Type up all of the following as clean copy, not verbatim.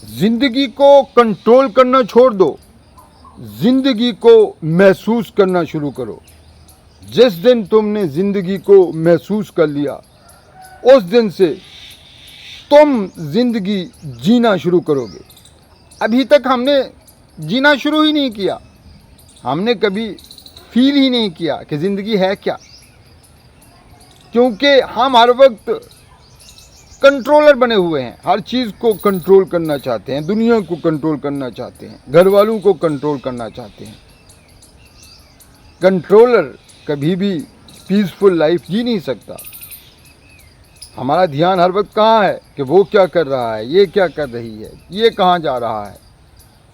जिंदगी को कंट्रोल करना छोड़ दो, जिंदगी को महसूस करना शुरू करो। जिस दिन तुमने जिंदगी को महसूस कर लिया, उस दिन से तुम जिंदगी जीना शुरू करोगे। अभी तक हमने जीना शुरू ही नहीं किया, हमने कभी फील ही नहीं किया कि ज़िंदगी है क्या, क्योंकि हम हर वक्त कंट्रोलर बने हुए हैं। हर चीज़ को कंट्रोल करना चाहते हैं, दुनिया को कंट्रोल करना चाहते हैं, घर वालों को कंट्रोल करना चाहते हैं। कंट्रोलर कभी भी पीसफुल लाइफ जी नहीं सकता। हमारा ध्यान हर वक्त कहाँ है कि वो क्या कर रहा है, ये क्या कर रही है, ये कहाँ जा रहा है,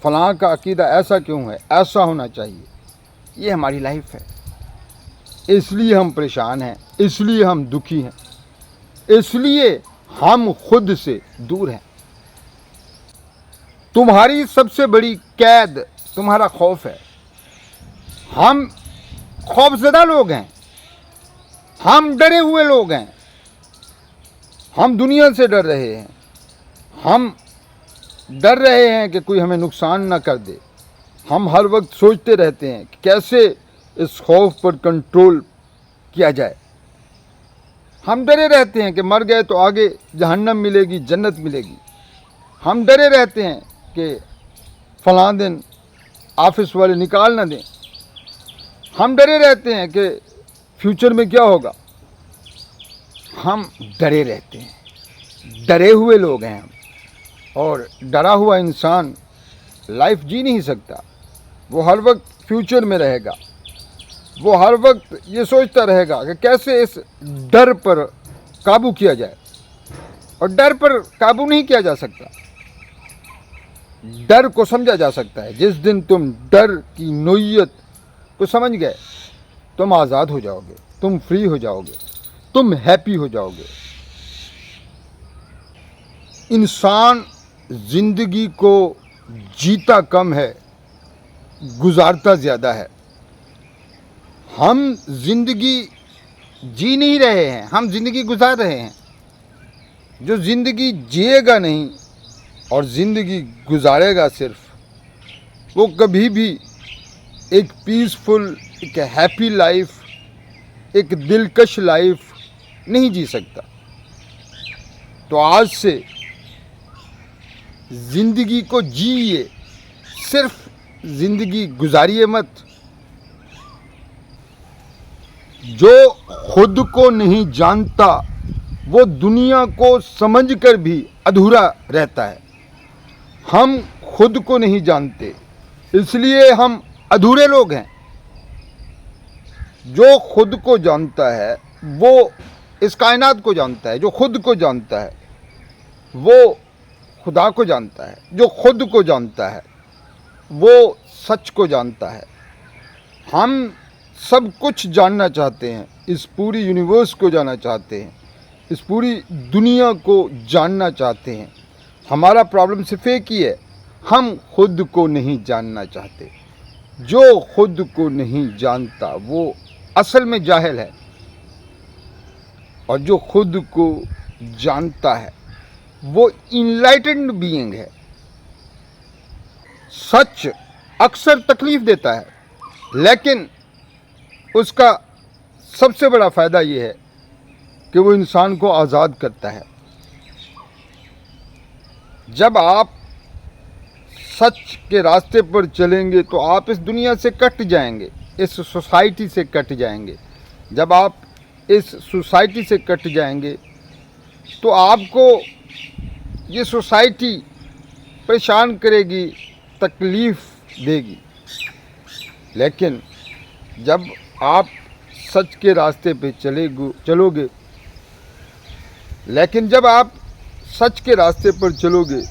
फलां का अकीदा ऐसा क्यों है, ऐसा होना चाहिए। ये हमारी लाइफ है। इसलिए हम परेशान हैं, इसलिए हम दुखी हैं, इसलिए हम खुद से दूर हैं। तुम्हारी सबसे बड़ी कैद तुम्हारा खौफ है। हम खौफज़दा लोग हैं, हम डरे हुए लोग हैं, हम दुनिया से डर रहे हैं। हम डर रहे हैं कि कोई हमें नुकसान ना कर दे। हम हर वक्त सोचते रहते हैं कि कैसे इस खौफ पर कंट्रोल किया जाए। हम डरे रहते हैं कि मर गए तो आगे जहन्नम मिलेगी, जन्नत मिलेगी। हम डरे रहते हैं कि फलां दिन ऑफिस वाले निकाल ना दें। हम डरे रहते हैं कि फ्यूचर में क्या होगा। हम डरे रहते हैं, डरे हुए लोग हैं हम। और डरा हुआ इंसान लाइफ जी नहीं सकता। वो हर वक्त फ्यूचर में रहेगा, वो हर वक्त ये सोचता रहेगा कि कैसे इस डर पर काबू किया जाए। और डर पर काबू नहीं किया जा सकता, डर को समझा जा सकता है। जिस दिन तुम डर की नोयत को समझ गए, तुम आज़ाद हो जाओगे, तुम फ्री हो जाओगे, तुम हैप्पी हो जाओगे। इंसान ज़िंदगी को जीता कम है, गुजारता ज़्यादा है। हम ज़िंदगी जी नहीं रहे हैं, हम ज़िंदगी गुजार रहे हैं। जो ज़िंदगी जिएगा नहीं और ज़िंदगी गुजारेगा सिर्फ, वो कभी भी एक पीसफुल, एक हैप्पी लाइफ, एक दिलकश लाइफ नहीं जी सकता। तो आज से ज़िंदगी को जिए, सिर्फ ज़िंदगी गुजारिए मत। जो खुद को नहीं जानता वो दुनिया को समझकर भी अधूरा रहता है। हम खुद को नहीं जानते, इसलिए हम अधूरे लोग हैं। जो खुद को जानता है वो इस कायनात को जानता है। जो खुद को जानता है वो खुदा को जानता है। जो खुद को जानता है वो सच को जानता है। हम सब कुछ जानना चाहते हैं, इस पूरी यूनिवर्स को जानना चाहते हैं, इस पूरी दुनिया को जानना चाहते हैं। हमारा प्रॉब्लम सिर्फ एक ही है, हम खुद को नहीं जानना चाहते। जो खुद को नहीं जानता वो असल में जाहिल है, और जो खुद को जानता है वो इनलाइटेंड बीइंग है। सच अक्सर तकलीफ देता है, लेकिन उसका सबसे बड़ा फ़ायदा ये है कि वो इंसान को आज़ाद करता है। जब आप सच के रास्ते पर चलेंगे तो आप इस दुनिया से कट जाएंगे, इस सोसाइटी से कट जाएंगे। जब आप इस सोसाइटी से कट जाएंगे तो आपको ये सोसाइटी परेशान करेगी, तकलीफ़ देगी। लेकिन जब आप सच के रास्ते पे चलोगे, लेकिन जब आप सच के रास्ते पर चलोगे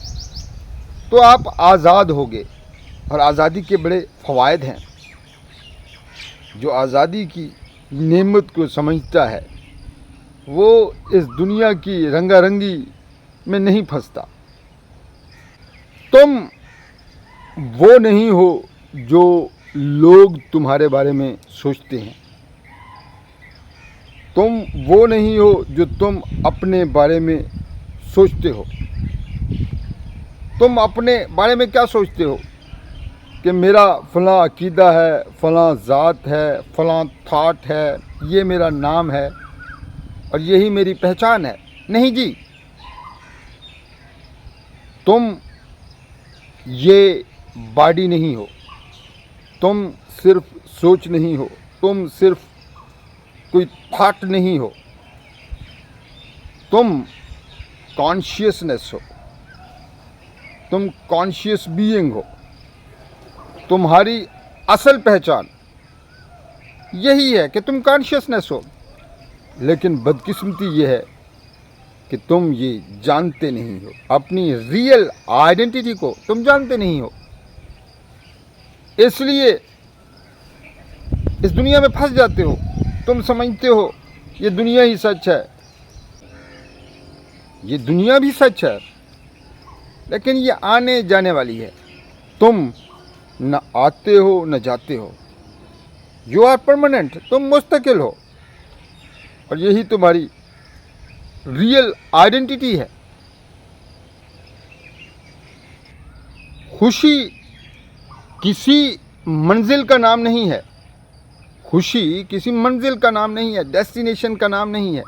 तो आप आज़ाद होगे। और आज़ादी के बड़े फ़वाइद हैं। जो आज़ादी की नेमत को समझता है वो इस दुनिया की रंगारंगी में नहीं फंसता। तुम वो नहीं हो जो लोग तुम्हारे बारे में सोचते हैं। तुम वो नहीं हो जो तुम अपने बारे में सोचते हो। तुम अपने बारे में क्या सोचते हो कि मेरा फ़लाँ अकीदा है, फ़लाँ ज़ात है, फ़लाँ थाट है, ये मेरा नाम है और यही मेरी पहचान है। नहीं जी, तुम ये बॉडी नहीं हो, तुम सिर्फ सोच नहीं हो, तुम सिर्फ कोई थाट नहीं हो, तुम कॉन्शियसनेस हो, तुम कॉन्शियस बीइंग हो। तुम्हारी असल पहचान यही है कि तुम कॉन्शियसनेस हो। लेकिन बदकिस्मती ये है कि तुम ये जानते नहीं हो, अपनी रियल आइडेंटिटी को तुम जानते नहीं हो। इसलिए इस दुनिया में फंस जाते हो। तुम समझते हो ये दुनिया ही सच है, ये दुनिया भी सच है, लेकिन ये आने जाने वाली है। तुम न आते हो न जाते हो, यू आर परमानेंट, तुम मुस्तकिल हो और यही तुम्हारी रियल आइडेंटिटी है। खुशी किसी मंजिल का नाम नहीं है, खुशी किसी मंजिल का नाम नहीं है, डेस्टिनेशन का नाम नहीं है।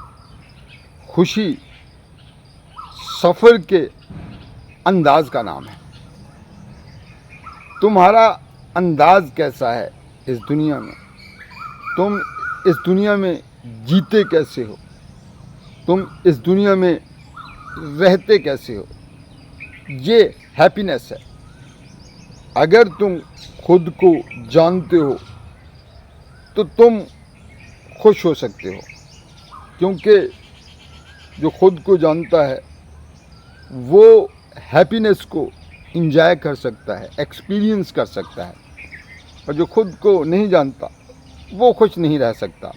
खुशी सफ़र के अंदाज का नाम है। तुम्हारा अंदाज कैसा है इस दुनिया में, तुम इस दुनिया में जीते कैसे हो, तुम इस दुनिया में रहते कैसे हो, ये हैप्पीनेस है। अगर तुम खुद को जानते हो तो तुम खुश हो सकते हो, क्योंकि जो खुद को जानता है वो हैप्पीनेस को इंजॉय कर सकता है, एक्सपीरियंस कर सकता है। और जो खुद को नहीं जानता वो खुश नहीं रह सकता,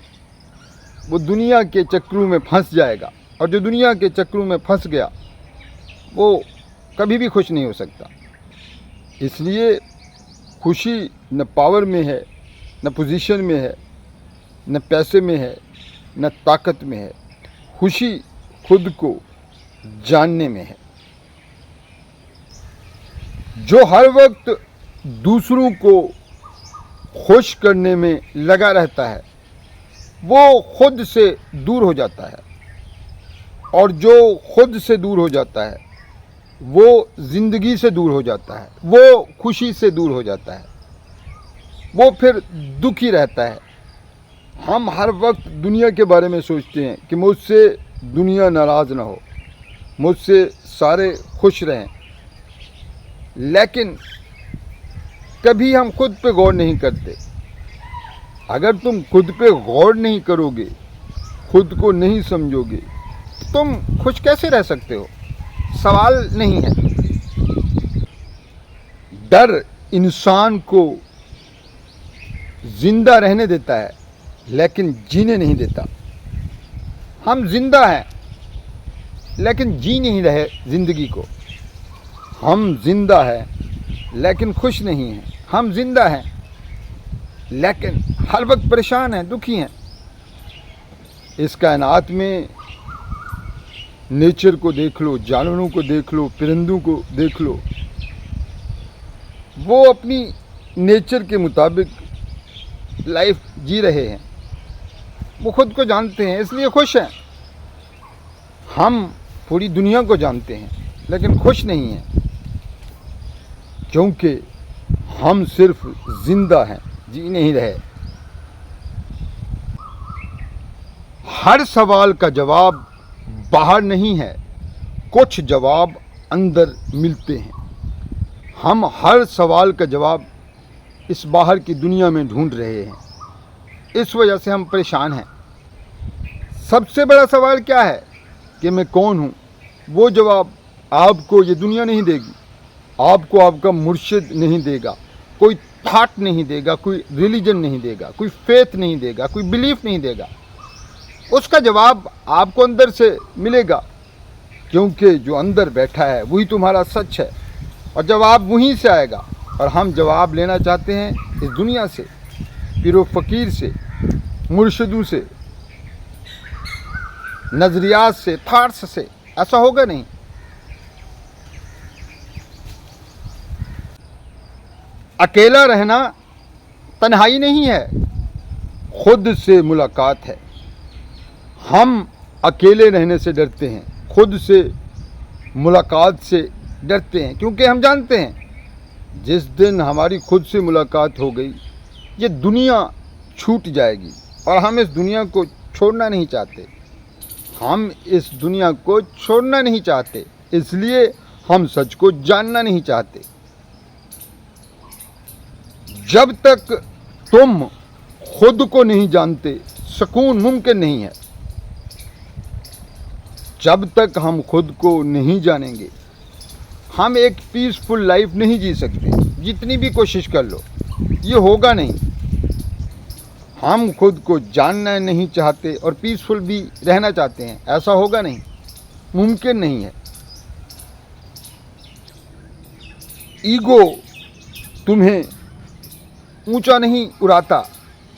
वो दुनिया के चक्रों में फंस जाएगा। और जो दुनिया के चक्रों में फंस गया वो कभी भी खुश नहीं हो सकता। इसलिए खुशी न पावर में है, न पोजीशन में है, न पैसे में है, न ताकत में है। खुशी खुद को जानने में है। जो हर वक्त दूसरों को खुश करने में लगा रहता है वो खुद से दूर हो जाता है, और जो खुद से दूर हो जाता है वो ज़िंदगी से दूर हो जाता है, वो खुशी से दूर हो जाता है, वो फिर दुखी रहता है। हम हर वक्त दुनिया के बारे में सोचते हैं कि मुझसे दुनिया नाराज़ ना हो, मुझसे सारे खुश रहें, लेकिन कभी हम खुद पे गौर नहीं करते। अगर तुम खुद पे गौर नहीं करोगे, खुद को नहीं समझोगे, तो तुम खुश कैसे रह सकते हो? सवाल नहीं है। डर इंसान को जिंदा रहने देता है लेकिन जीने नहीं देता। हम जिंदा हैं लेकिन जी नहीं रहे ज़िंदगी को। हम जिंदा हैं लेकिन खुश नहीं हैं। हम जिंदा हैं लेकिन हर वक्त परेशान हैं, दुखी हैं। इस कायनात में नेचर को देख लो, जानवरों को देख लो, परिंदों को देख लो, वो अपनी नेचर के मुताबिक लाइफ जी रहे हैं, वो खुद को जानते हैं इसलिए खुश हैं। हम पूरी दुनिया को जानते हैं लेकिन खुश नहीं हैं, क्योंकि हम सिर्फ जिंदा हैं, जी नहीं रहे। हर सवाल का जवाब बाहर नहीं है, कुछ जवाब अंदर मिलते हैं। हम हर सवाल का जवाब इस बाहर की दुनिया में ढूंढ रहे हैं, इस वजह से हम परेशान हैं। सबसे बड़ा सवाल क्या है कि मैं कौन हूँ? वो जवाब आपको ये दुनिया नहीं देगी, आपको आपका मुर्शिद नहीं देगा, कोई थाट नहीं देगा, कोई रिलीजन नहीं देगा, कोई फेथ नहीं देगा, कोई बिलीफ नहीं देगा। उसका जवाब आपको अंदर से मिलेगा, क्योंकि जो अंदर बैठा है वही तुम्हारा सच है, और जवाब वहीं से आएगा। और हम जवाब लेना चाहते हैं इस दुनिया से, पीरो फ़कीर से, मुर्शिदों से, नज़रियात से, थाट्स से। ऐसा होगा नहीं। अकेला रहना तन्हाई नहीं है, खुद से मुलाकात है। हम अकेले रहने से डरते हैं, खुद से मुलाकात से डरते हैं, क्योंकि हम जानते हैं जिस दिन हमारी खुद से मुलाकात हो गई ये दुनिया छूट जाएगी और हम इस दुनिया को छोड़ना नहीं चाहते। हम इस दुनिया को छोड़ना नहीं चाहते, इसलिए हम सच को जानना नहीं चाहते। जब तक तुम खुद को नहीं जानते सुकून मुमकिन नहीं है। जब तक हम खुद को नहीं जानेंगे हम एक पीसफुल लाइफ नहीं जी सकते, जितनी भी कोशिश कर लो ये होगा नहीं। हम खुद को जानना नहीं चाहते और पीसफुल भी रहना चाहते हैं, ऐसा होगा नहीं, मुमकिन नहीं है। ईगो तुम्हें ऊंचा नहीं उड़ाता,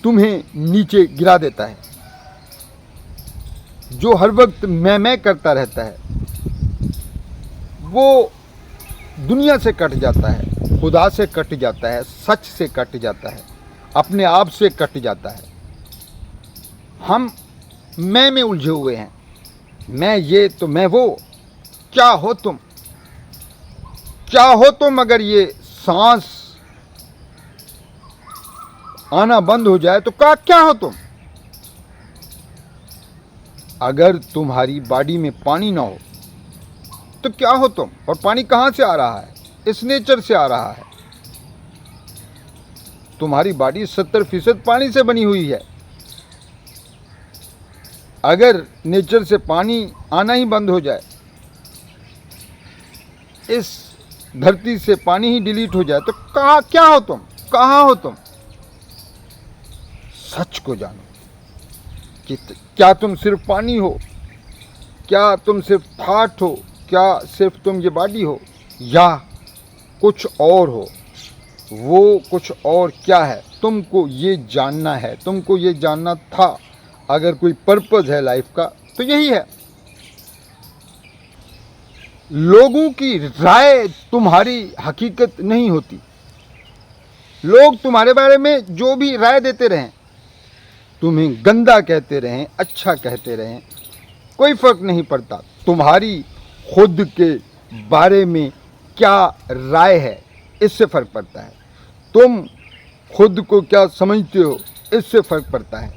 तुम्हें नीचे गिरा देता है। जो हर वक्त मैं करता रहता है वो दुनिया से कट जाता है, खुदा से कट जाता है, सच से कट जाता है, अपने आप से कट जाता है। हम मैं में उलझे हुए हैं, मैं ये तो मैं वो। क्या हो तुम? क्या हो तुम अगर ये सांस आना बंद हो जाए तो क्या हो तुम? अगर तुम्हारी बॉडी में पानी ना हो तो क्या हो तुम? और पानी कहाँ से आ रहा है? इस नेचर से आ रहा है। तुम्हारी बॉडी 70% पानी से बनी हुई है। अगर नेचर से पानी आना ही बंद हो जाए, इस धरती से पानी ही डिलीट हो जाए तो क्या हो तुम? कहाँ हो तुम? सच को जानो कि क्या तुम सिर्फ पानी हो? क्या तुम सिर्फ थॉट हो? क्या सिर्फ तुम ये बॉडी हो या कुछ और हो? वो कुछ और क्या है? तुमको ये जानना है, तुमको ये जानना था। अगर कोई पर्पस है लाइफ का तो यही है। लोगों की राय तुम्हारी हकीकत नहीं होती। लोग तुम्हारे बारे में जो भी राय देते रहें, तुम्हें गंदा कहते रहें, अच्छा कहते रहें, कोई फर्क नहीं पड़ता। तुम्हारी खुद के बारे में क्या राय है इससे फर्क पड़ता है। तुम खुद को क्या समझते हो इससे फर्क पड़ता है।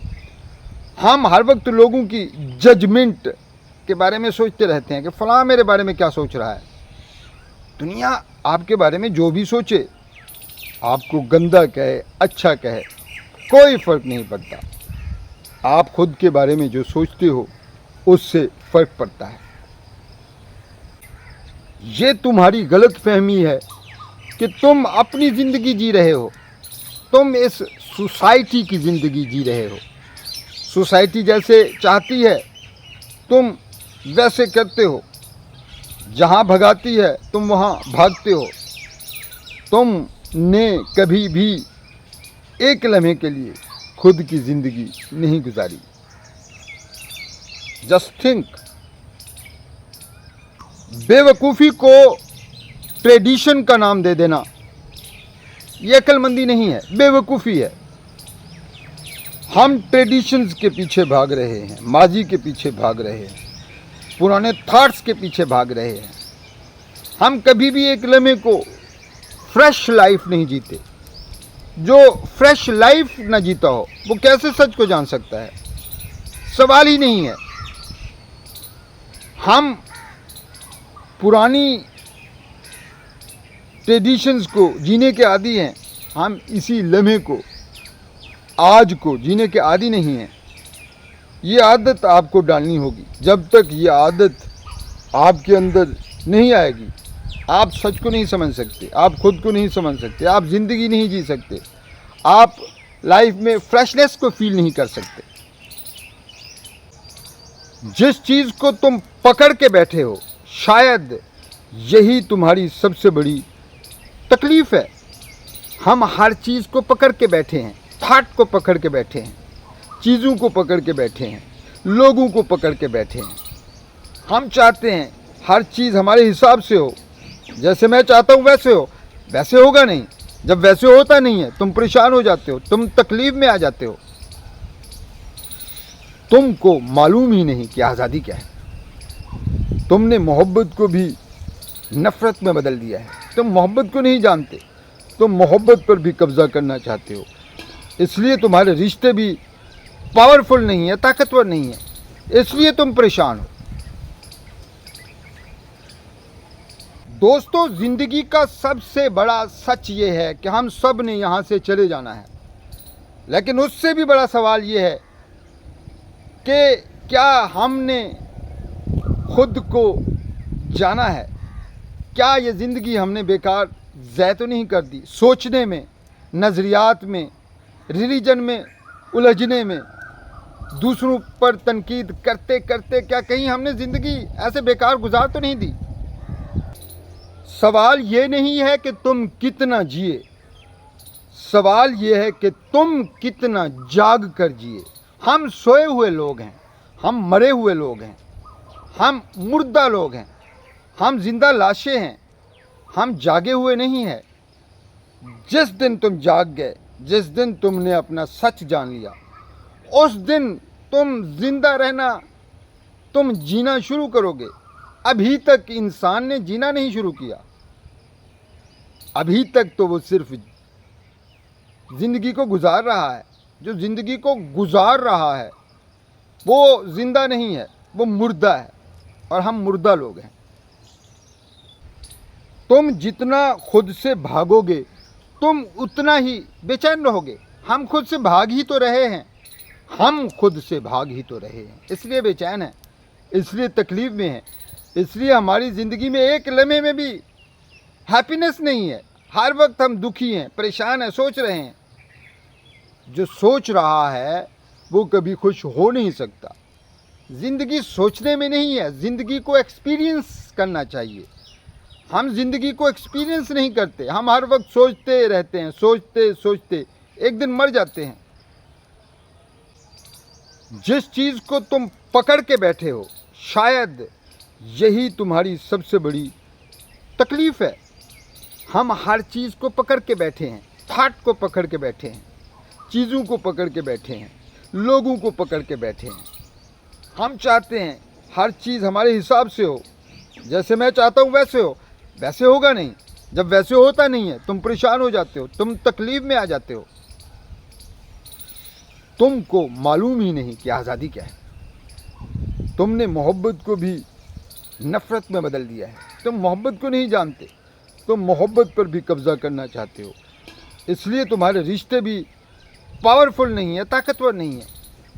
हम हर वक्त लोगों की जजमेंट के बारे में सोचते रहते हैं कि फलां मेरे बारे में क्या सोच रहा है। दुनिया आपके बारे में जो भी सोचे, आपको गंदा कहे, अच्छा कहे, कोई फर्क नहीं पड़ता। आप खुद के बारे में जो सोचते हो उससे फर्क पड़ता है। ये तुम्हारी गलतफहमी है कि तुम अपनी ज़िंदगी जी रहे हो, तुम इस सोसाइटी की ज़िंदगी जी रहे हो। सोसाइटी जैसे चाहती है तुम वैसे करते हो, जहाँ भगाती है तुम वहाँ भागते हो। तुमने कभी भी एक लम्हे के लिए खुद की ज़िंदगी नहीं गुजारी। Just think. बेवकूफ़ी को ट्रेडिशन का नाम दे देना ये अक्लमंदी नहीं है, बेवकूफ़ी है। हम ट्रेडिशंस के पीछे भाग रहे हैं, माजी के पीछे भाग रहे हैं, पुराने थॉट्स के पीछे भाग रहे हैं। हम कभी भी एक लम्हे को फ्रेश लाइफ नहीं जीते। जो फ्रेश लाइफ ना जीता हो वो कैसे सच को जान सकता है? सवाल ही नहीं है। हम पुरानी ट्रेडिशंस को जीने के आदी हैं, हम इसी लम्हे को, आज को जीने के आदी नहीं हैं। ये आदत आपको डालनी होगी। जब तक ये आदत आपके अंदर नहीं आएगी आप सच को नहीं समझ सकते, आप खुद को नहीं समझ सकते, आप ज़िंदगी नहीं जी सकते, आप लाइफ में फ्रेशनेस को फील नहीं कर सकते। जिस चीज़ को तुम पकड़ के बैठे हो शायद यही तुम्हारी सबसे बड़ी तकलीफ़ है। हम हर चीज़ को पकड़ के बैठे हैं, थॉट को पकड़ के बैठे हैं, चीज़ों को पकड़ के बैठे हैं, लोगों को पकड़ के बैठे हैं। हम चाहते हैं हर चीज़ हमारे हिसाब से हो, जैसे मैं चाहता हूँ वैसे हो। वैसे होगा नहीं। जब वैसे होता नहीं है तुम परेशान हो जाते हो, तुम तकलीफ में आ जाते हो। तुमको मालूम ही नहीं कि आज़ादी क्या है। तुमने मोहब्बत को भी नफ़रत में बदल दिया है। तुम मोहब्बत को नहीं जानते, तुम मोहब्बत पर भी कब्ज़ा करना चाहते हो। इसलिए तुम्हारे रिश्ते भी पावरफुल नहीं है, ताकतवर नहीं है, इसलिए तुम परेशान हो। दोस्तों, ज़िंदगी का सबसे बड़ा सच ये है कि हम सब ने यहाँ से चले जाना है, लेकिन उससे भी बड़ा सवाल ये है कि क्या हमने खुद को जाना है? क्या ये ज़िंदगी हमने बेकार ज़ाय तो नहीं कर दी? सोचने में, नज़रियात में, रिलीजन में उलझने में, दूसरों पर तनकीद करते करते क्या कहीं हमने ज़िंदगी ऐसे बेकार गुजार तो नहीं दी? सवाल ये नहीं है कि तुम कितना जिए, सवाल ये है कि तुम कितना जाग कर जिए। हम सोए हुए लोग हैं, हम मरे हुए लोग हैं, हम मुर्दा लोग हैं, हम जिंदा लाशें हैं, हम जागे हुए नहीं हैं। जिस दिन तुम जाग गए, जिस दिन तुमने अपना सच जान लिया, उस दिन तुम जिंदा रहना, तुम जीना शुरू करोगे। अभी तक इंसान ने जीना नहीं शुरू किया, अभी तक तो वो सिर्फ ज़िंदगी को गुजार रहा है। जो ज़िंदगी को गुजार रहा है वो ज़िंदा नहीं है, वो मुर्दा है, और हम मुर्दा लोग हैं। तुम जितना खुद से भागोगे तुम उतना ही बेचैन रहोगे। हम खुद से भाग ही तो रहे हैं, हम खुद से भाग ही तो रहे हैं, इसलिए बेचैन हैं, इसलिए तकलीफ़ में हैं, इसलिए हमारी ज़िंदगी में एक लम्हे में भी हैप्पीनेस नहीं है। हर वक्त हम दुखी हैं, परेशान हैं, सोच रहे हैं। जो सोच रहा है वो कभी खुश हो नहीं सकता। ज़िंदगी सोचने में नहीं है, ज़िंदगी को एक्सपीरियंस करना चाहिए। हम ज़िंदगी को एक्सपीरियंस नहीं करते, हम हर वक्त सोचते रहते हैं, सोचते सोचते एक दिन मर जाते हैं। जिस चीज़ को तुम पकड़ के बैठे हो, शायद यही तुम्हारी सबसे बड़ी तकलीफ़ है। हम हर चीज़ को पकड़ के बैठे हैं, थाट को पकड़ के बैठे हैं, चीज़ों को पकड़ के बैठे हैं, लोगों को पकड़ के बैठे हैं। हम चाहते हैं हर चीज़ हमारे हिसाब से हो, जैसे मैं चाहता हूँ वैसे हो। वैसे होगा नहीं, जब वैसे होता नहीं है तुम परेशान हो जाते हो, तुम तकलीफ़ में आ जाते हो। तुमको मालूम ही नहीं कि आज़ादी क्या है। तुमने मोहब्बत को भी नफ़रत में बदल दिया है। तुम मोहब्बत को नहीं जानते, तुम मोहब्बत पर भी कब्ज़ा करना चाहते हो। इसलिए तुम्हारे रिश्ते भी पावरफुल नहीं है, ताकतवर नहीं है,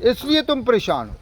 इसलिए तुम परेशान हो।